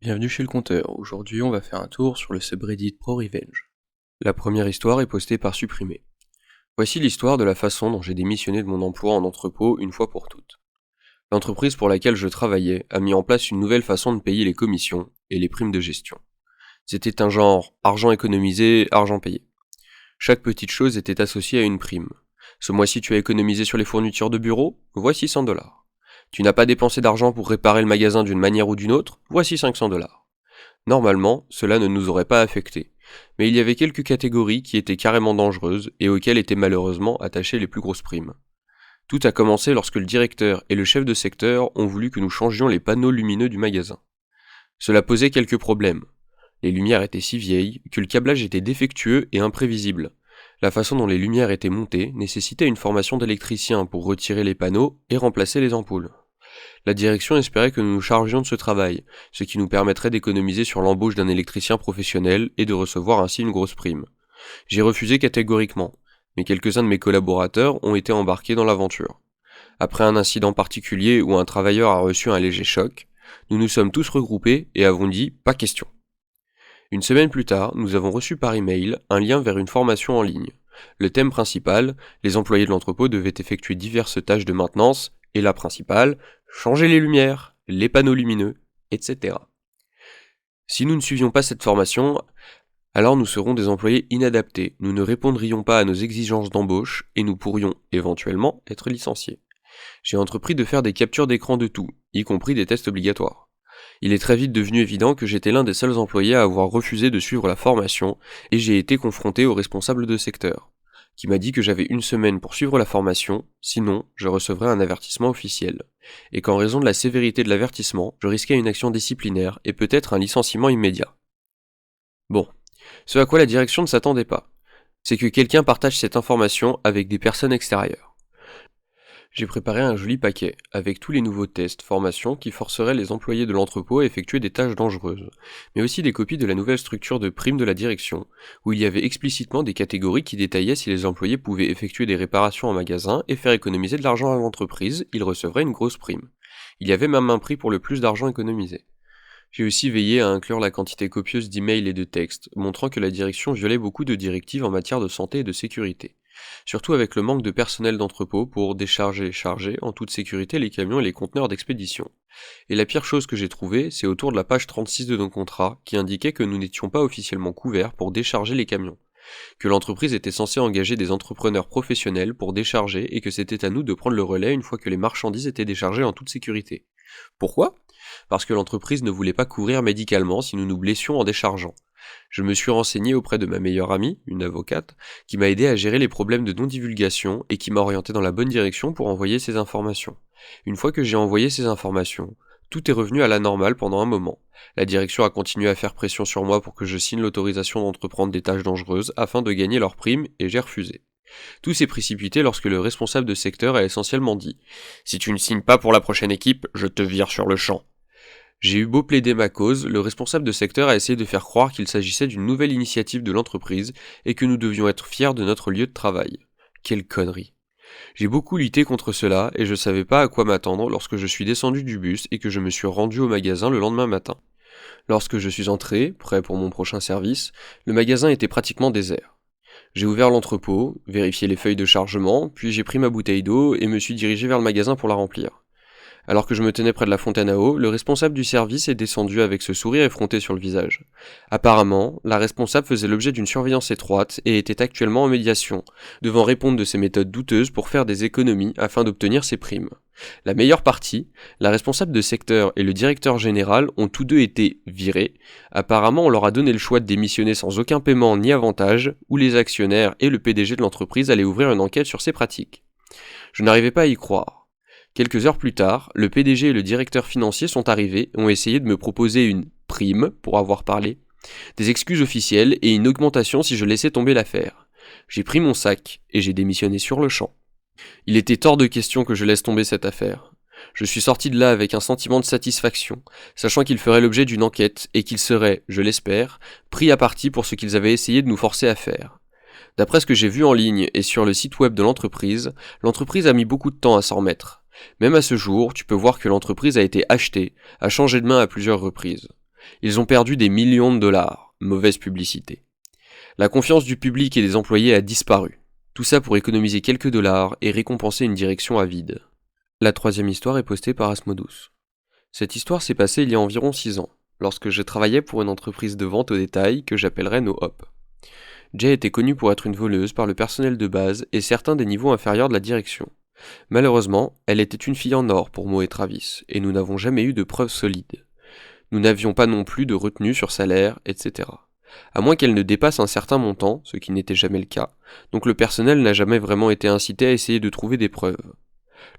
Bienvenue chez le compteur. Aujourd'hui, on va faire un tour sur le subreddit ProRevenge. La première histoire est postée par Supprimé. Voici l'histoire de la façon dont j'ai démissionné de mon emploi en entrepôt une fois pour toutes. L'entreprise pour laquelle je travaillais a mis en place une nouvelle façon de payer les commissions et les primes de gestion. C'était un genre argent économisé, argent payé. Chaque petite chose était associée à une prime. Ce mois-ci, tu as économisé sur les fournitures de bureau? Voici $100. Tu n'as pas dépensé d'argent pour réparer le magasin d'une manière ou d'une autre? Voici $500. Normalement, cela ne nous aurait pas affectés, mais il y avait quelques catégories qui étaient carrément dangereuses et auxquelles étaient malheureusement attachées les plus grosses primes. Tout a commencé lorsque le directeur et le chef de secteur ont voulu que nous changions les panneaux lumineux du magasin. Cela posait quelques problèmes. Les lumières étaient si vieilles que le câblage était défectueux et imprévisible. La façon dont les lumières étaient montées nécessitait une formation d'électricien pour retirer les panneaux et remplacer les ampoules. La direction espérait que nous nous chargions de ce travail, ce qui nous permettrait d'économiser sur l'embauche d'un électricien professionnel et de recevoir ainsi une grosse prime. J'ai refusé catégoriquement, mais quelques-uns de mes collaborateurs ont été embarqués dans l'aventure. Après un incident particulier où un travailleur a reçu un léger choc, nous nous sommes tous regroupés et avons dit « pas question ». Une semaine plus tard, nous avons reçu par email un lien vers une formation en ligne. Le thème principal, les employés de l'entrepôt devaient effectuer diverses tâches de maintenance, et la principale, changer les lumières, les panneaux lumineux, etc. Si nous ne suivions pas cette formation, alors nous serons des employés inadaptés, nous ne répondrions pas à nos exigences d'embauche et nous pourrions, éventuellement, être licenciés. J'ai entrepris de faire des captures d'écran de tout, y compris des tests obligatoires. Il est très vite devenu évident que j'étais l'un des seuls employés à avoir refusé de suivre la formation et j'ai été confronté au responsable de secteur, qui m'a dit que j'avais une semaine pour suivre la formation, sinon je recevrais un avertissement officiel, et qu'en raison de la sévérité de l'avertissement, je risquais une action disciplinaire et peut-être un licenciement immédiat. Bon, ce à quoi la direction ne s'attendait pas, c'est que quelqu'un partage cette information avec des personnes extérieures. J'ai préparé un joli paquet, avec tous les nouveaux tests, formations qui forceraient les employés de l'entrepôt à effectuer des tâches dangereuses, mais aussi des copies de la nouvelle structure de primes de la direction, où il y avait explicitement des catégories qui détaillaient si les employés pouvaient effectuer des réparations en magasin et faire économiser de l'argent à l'entreprise, ils recevraient une grosse prime. Il y avait même un prix pour le plus d'argent économisé. J'ai aussi veillé à inclure la quantité copieuse d'emails et de textes, montrant que la direction violait beaucoup de directives en matière de santé et de sécurité. Surtout avec le manque de personnel d'entrepôt pour décharger et charger en toute sécurité les camions et les conteneurs d'expédition. Et la pire chose que j'ai trouvée, c'est autour de la page 36 de nos contrats, qui indiquait que nous n'étions pas officiellement couverts pour décharger les camions, que l'entreprise était censée engager des entrepreneurs professionnels pour décharger et que c'était à nous de prendre le relais une fois que les marchandises étaient déchargées en toute sécurité. Pourquoi ? Parce que l'entreprise ne voulait pas couvrir médicalement si nous nous blessions en déchargeant. Je me suis renseigné auprès de ma meilleure amie, une avocate, qui m'a aidé à gérer les problèmes de non-divulgation et qui m'a orienté dans la bonne direction pour envoyer ces informations. Une fois que j'ai envoyé ces informations, tout est revenu à la normale pendant un moment. La direction a continué à faire pression sur moi pour que je signe l'autorisation d'entreprendre des tâches dangereuses afin de gagner leur prime et j'ai refusé. Tout s'est précipité lorsque le responsable de secteur a essentiellement dit « Si tu ne signes pas pour la prochaine équipe, je te vire sur le champ ». J'ai eu beau plaider ma cause, le responsable de secteur a essayé de faire croire qu'il s'agissait d'une nouvelle initiative de l'entreprise et que nous devions être fiers de notre lieu de travail. Quelle connerie. J'ai beaucoup lutté contre cela et je savais pas à quoi m'attendre lorsque je suis descendu du bus et que je me suis rendu au magasin le lendemain matin. Lorsque je suis entré, prêt pour mon prochain service, le magasin était pratiquement désert. J'ai ouvert l'entrepôt, vérifié les feuilles de chargement, puis j'ai pris ma bouteille d'eau et me suis dirigé vers le magasin pour la remplir. Alors que je me tenais près de la fontaine à eau, le responsable du service est descendu avec ce sourire effronté sur le visage. Apparemment, la responsable faisait l'objet d'une surveillance étroite et était actuellement en médiation, devant répondre de ses méthodes douteuses pour faire des économies afin d'obtenir ses primes. La meilleure partie, la responsable de secteur et le directeur général ont tous deux été virés. Apparemment, on leur a donné le choix de démissionner sans aucun paiement ni avantage, ou les actionnaires et le PDG de l'entreprise allaient ouvrir une enquête sur ces pratiques. Je n'arrivais pas à y croire. Quelques heures plus tard, le PDG et le directeur financier sont arrivés et ont essayé de me proposer une prime pour avoir parlé, des excuses officielles et une augmentation si je laissais tomber l'affaire. J'ai pris mon sac et j'ai démissionné sur le champ. Il était hors de question que je laisse tomber cette affaire. Je suis sorti de là avec un sentiment de satisfaction, sachant qu'il ferait l'objet d'une enquête et qu'il serait, je l'espère, pris à partie pour ce qu'ils avaient essayé de nous forcer à faire. D'après ce que j'ai vu en ligne et sur le site web de l'entreprise a mis beaucoup de temps à s'en remettre. Même à ce jour, tu peux voir que l'entreprise a été achetée, a changé de main à plusieurs reprises. Ils ont perdu des millions de dollars. Mauvaise publicité. La confiance du public et des employés a disparu. Tout ça pour économiser quelques dollars et récompenser une direction avide. La troisième histoire est postée par Asmodus. Cette histoire s'est passée il y a environ 6 ans, lorsque je travaillais pour une entreprise de vente au détail que j'appellerais No Hop. Jay était connue pour être une voleuse par le personnel de base et certains des niveaux inférieurs de la direction. Malheureusement, elle était une fille en or pour Mo et Travis, et nous n'avons jamais eu de preuves solides. Nous n'avions pas non plus de retenue sur salaire, etc. À moins qu'elle ne dépasse un certain montant, ce qui n'était jamais le cas, donc le personnel n'a jamais vraiment été incité à essayer de trouver des preuves.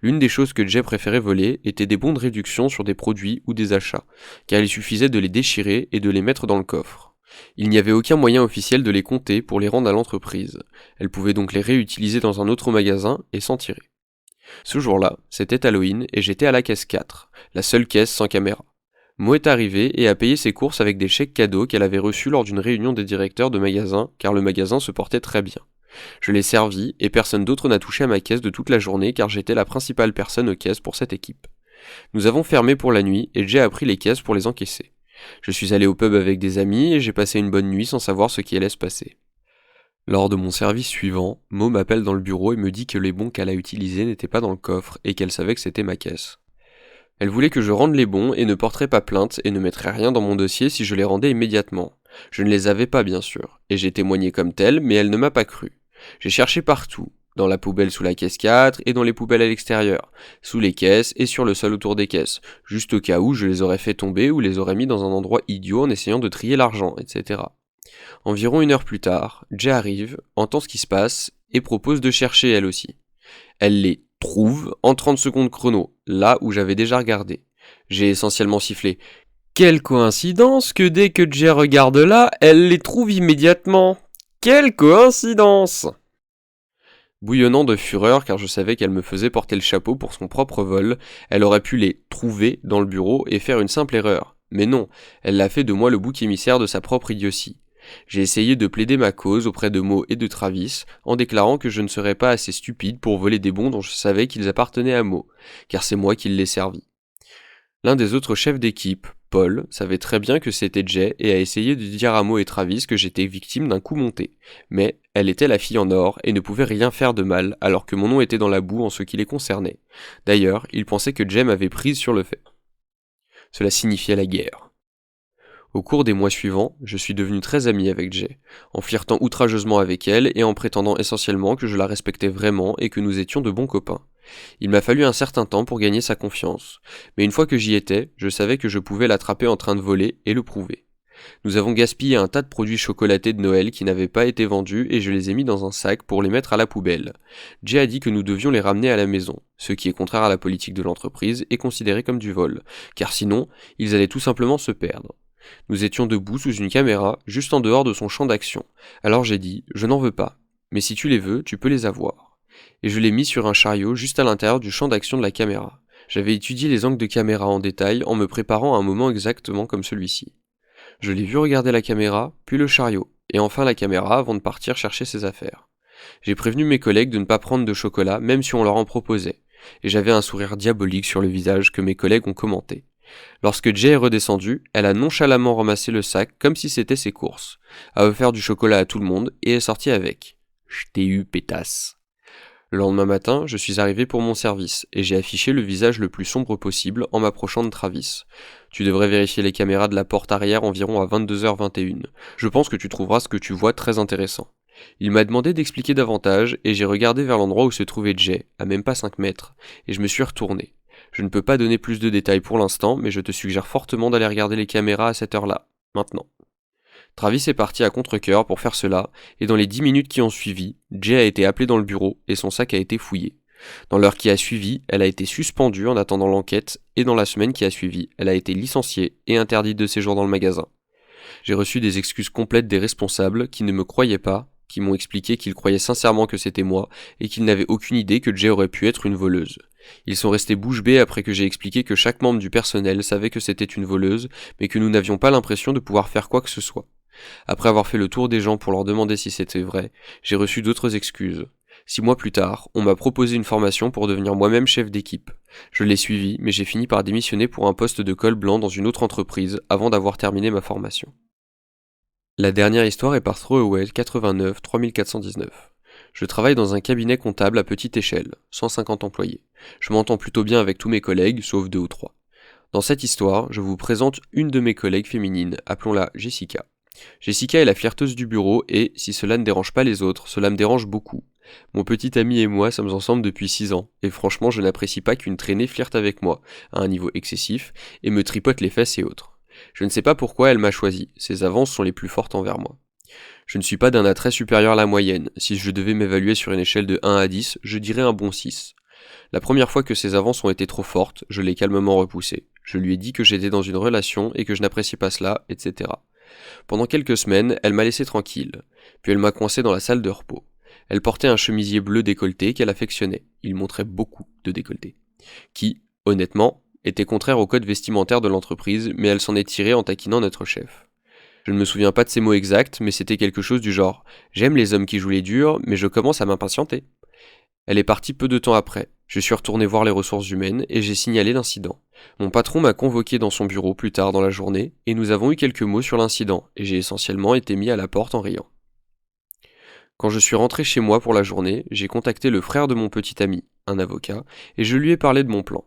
L'une des choses que Jay préférait voler était des bons de réduction sur des produits ou des achats, car il suffisait de les déchirer et de les mettre dans le coffre. Il n'y avait aucun moyen officiel de les compter pour les rendre à l'entreprise. Elle pouvait donc les réutiliser dans un autre magasin et s'en tirer. Ce jour-là, c'était Halloween et j'étais à la caisse 4, la seule caisse sans caméra. Mo est arrivée et a payé ses courses avec des chèques cadeaux qu'elle avait reçus lors d'une réunion des directeurs de magasin, car le magasin se portait très bien. Je l'ai servi et personne d'autre n'a touché à ma caisse de toute la journée car j'étais la principale personne aux caisses pour cette équipe. Nous avons fermé pour la nuit et Jay a pris les caisses pour les encaisser. Je suis allé au pub avec des amis et j'ai passé une bonne nuit sans savoir ce qui allait se passer. Lors de mon service suivant, Mo m'appelle dans le bureau et me dit que les bons qu'elle a utilisés n'étaient pas dans le coffre et qu'elle savait que c'était ma caisse. Elle voulait que je rende les bons et ne porterait pas plainte et ne mettrait rien dans mon dossier si je les rendais immédiatement. Je ne les avais pas bien sûr, et j'ai témoigné comme tel, mais elle ne m'a pas cru. J'ai cherché partout, dans la poubelle sous la caisse 4 et dans les poubelles à l'extérieur, sous les caisses et sur le sol autour des caisses, juste au cas où je les aurais fait tomber ou les aurais mis dans un endroit idiot en essayant de trier l'argent, etc. Environ 1 heure plus tard, Jay arrive, entend ce qui se passe et propose de chercher elle aussi. Elle les trouve en 30 secondes chrono, là où j'avais déjà regardé. J'ai essentiellement sifflé. Quelle coïncidence que dès que Jay regarde là, elle les trouve immédiatement. Quelle coïncidence! Bouillonnant de fureur car je savais qu'elle me faisait porter le chapeau pour son propre vol, elle aurait pu les trouver dans le bureau et faire une simple erreur. Mais non, elle l'a fait de moi le bouc émissaire de sa propre idiotie. J'ai essayé de plaider ma cause auprès de Mo et de Travis en déclarant que je ne serais pas assez stupide pour voler des bons dont je savais qu'ils appartenaient à Mo, car c'est moi qui l'ai servi. L'un des autres chefs d'équipe, Paul, savait très bien que c'était Jay et a essayé de dire à Mo et Travis que j'étais victime d'un coup monté. Mais elle était la fille en or et ne pouvait rien faire de mal alors que mon nom était dans la boue en ce qui les concernait. D'ailleurs, ils pensaient que Jay m'avait prise sur le fait. Cela signifiait la guerre. Au cours des mois suivants, je suis devenu très ami avec Jay, en flirtant outrageusement avec elle et en prétendant essentiellement que je la respectais vraiment et que nous étions de bons copains. Il m'a fallu un certain temps pour gagner sa confiance, mais une fois que j'y étais, je savais que je pouvais l'attraper en train de voler et le prouver. Nous avons gaspillé un tas de produits chocolatés de Noël qui n'avaient pas été vendus et je les ai mis dans un sac pour les mettre à la poubelle. Jay a dit que nous devions les ramener à la maison, ce qui est contraire à la politique de l'entreprise et considéré comme du vol, car sinon, ils allaient tout simplement se perdre. Nous étions debout sous une caméra, juste en dehors de son champ d'action. Alors j'ai dit, je n'en veux pas, mais si tu les veux, tu peux les avoir. Et je l'ai mis sur un chariot juste à l'intérieur du champ d'action de la caméra. J'avais étudié les angles de caméra en détail en me préparant à un moment exactement comme celui-ci. Je l'ai vu regarder la caméra, puis le chariot, et enfin la caméra avant de partir chercher ses affaires. J'ai prévenu mes collègues de ne pas prendre de chocolat même si on leur en proposait, et j'avais un sourire diabolique sur le visage que mes collègues ont commenté. Lorsque Jay est redescendue, elle a nonchalamment ramassé le sac comme si c'était ses courses, a offert du chocolat à tout le monde et est sortie avec. Je t'ai eu, pétasse. Le lendemain matin, je suis arrivé pour mon service et j'ai affiché le visage le plus sombre possible en m'approchant de Travis. Tu devrais vérifier les caméras de la porte arrière environ à 22h21. Je pense que tu trouveras ce que tu vois très intéressant. Il m'a demandé d'expliquer davantage et j'ai regardé vers l'endroit où se trouvait Jay, à même pas 5 mètres, et je me suis retourné. Je ne peux pas donner plus de détails pour l'instant, mais je te suggère fortement d'aller regarder les caméras à cette heure-là, maintenant. Travis est parti à contre-cœur pour faire cela, et dans les 10 minutes qui ont suivi, Jay a été appelé dans le bureau et son sac a été fouillé. Dans l'heure qui a suivi, elle a été suspendue en attendant l'enquête, et dans la semaine qui a suivi, elle a été licenciée et interdite de séjour dans le magasin. J'ai reçu des excuses complètes des responsables qui ne me croyaient pas, qui m'ont expliqué qu'ils croyaient sincèrement que c'était moi, et qu'ils n'avaient aucune idée que Jay aurait pu être une voleuse. Ils sont restés bouche bée après que j'ai expliqué que chaque membre du personnel savait que c'était une voleuse, mais que nous n'avions pas l'impression de pouvoir faire quoi que ce soit. Après avoir fait le tour des gens pour leur demander si c'était vrai, j'ai reçu d'autres excuses. 6 mois plus tard, on m'a proposé une formation pour devenir moi-même chef d'équipe. Je l'ai suivi, mais j'ai fini par démissionner pour un poste de col blanc dans une autre entreprise avant d'avoir terminé ma formation. La dernière histoire est par Throwaway 89 3419. Je travaille dans un cabinet comptable à petite échelle, 150 employés. Je m'entends plutôt bien avec tous mes collègues, sauf 2 ou 3. Dans cette histoire, je vous présente une de mes collègues féminines, appelons-la Jessica. Jessica est la flirteuse du bureau et, si cela ne dérange pas les autres, cela me dérange beaucoup. Mon petit ami et moi sommes ensemble depuis 6 ans, et franchement je n'apprécie pas qu'une traînée flirte avec moi, à un niveau excessif, et me tripote les fesses et autres. Je ne sais pas pourquoi elle m'a choisi, ses avances sont les plus fortes envers moi. Je ne suis pas d'un attrait supérieur à la moyenne, si je devais m'évaluer sur une échelle de 1 à 10, je dirais un bon 6. La première fois que ses avances ont été trop fortes, je l'ai calmement repoussée. Je lui ai dit que j'étais dans une relation et que je n'appréciais pas cela, etc. Pendant quelques semaines, elle m'a laissé tranquille, puis elle m'a coincé dans la salle de repos. Elle portait un chemisier bleu décolleté qu'elle affectionnait, il montrait beaucoup de décolleté, qui, honnêtement, était contraire au code vestimentaire de l'entreprise, mais elle s'en est tirée en taquinant notre chef. Je ne me souviens pas de ses mots exacts, mais c'était quelque chose du genre « J'aime les hommes qui jouent les durs, mais je commence à m'impatienter ». Elle est partie peu de temps après. Je suis retourné voir les ressources humaines et j'ai signalé l'incident. Mon patron m'a convoqué dans son bureau plus tard dans la journée et nous avons eu quelques mots sur l'incident et j'ai essentiellement été mis à la porte en riant. Quand je suis rentré chez moi pour la journée, j'ai contacté le frère de mon petit ami, un avocat, et je lui ai parlé de mon plan.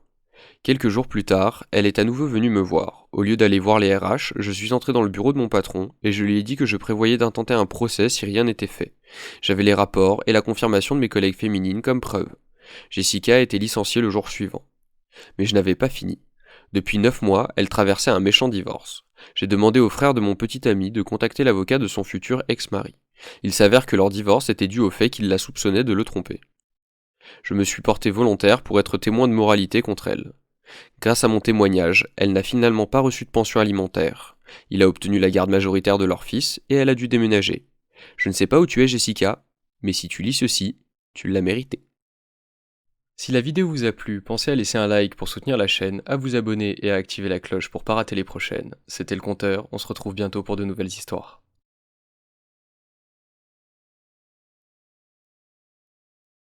Quelques jours plus tard, elle est à nouveau venue me voir. Au lieu d'aller voir les RH, je suis entré dans le bureau de mon patron et je lui ai dit que je prévoyais d'intenter un procès si rien n'était fait. J'avais les rapports et la confirmation de mes collègues féminines comme preuve. Jessica a été licenciée le jour suivant. Mais je n'avais pas fini. Depuis 9 mois, elle traversait un méchant divorce. J'ai demandé au frère de mon petit ami de contacter l'avocat de son futur ex-mari. Il s'avère que leur divorce était dû au fait qu'il la soupçonnait de le tromper. Je me suis porté volontaire pour être témoin de moralité contre elle. Grâce à mon témoignage, elle n'a finalement pas reçu de pension alimentaire. Il a obtenu la garde majoritaire de leur fils et elle a dû déménager. Je ne sais pas où tu es, Jessica, mais si tu lis ceci, tu l'as mérité. Si la vidéo vous a plu, pensez à laisser un like pour soutenir la chaîne, à vous abonner et à activer la cloche pour pas rater les prochaines. C'était le Conteur, on se retrouve bientôt pour de nouvelles histoires.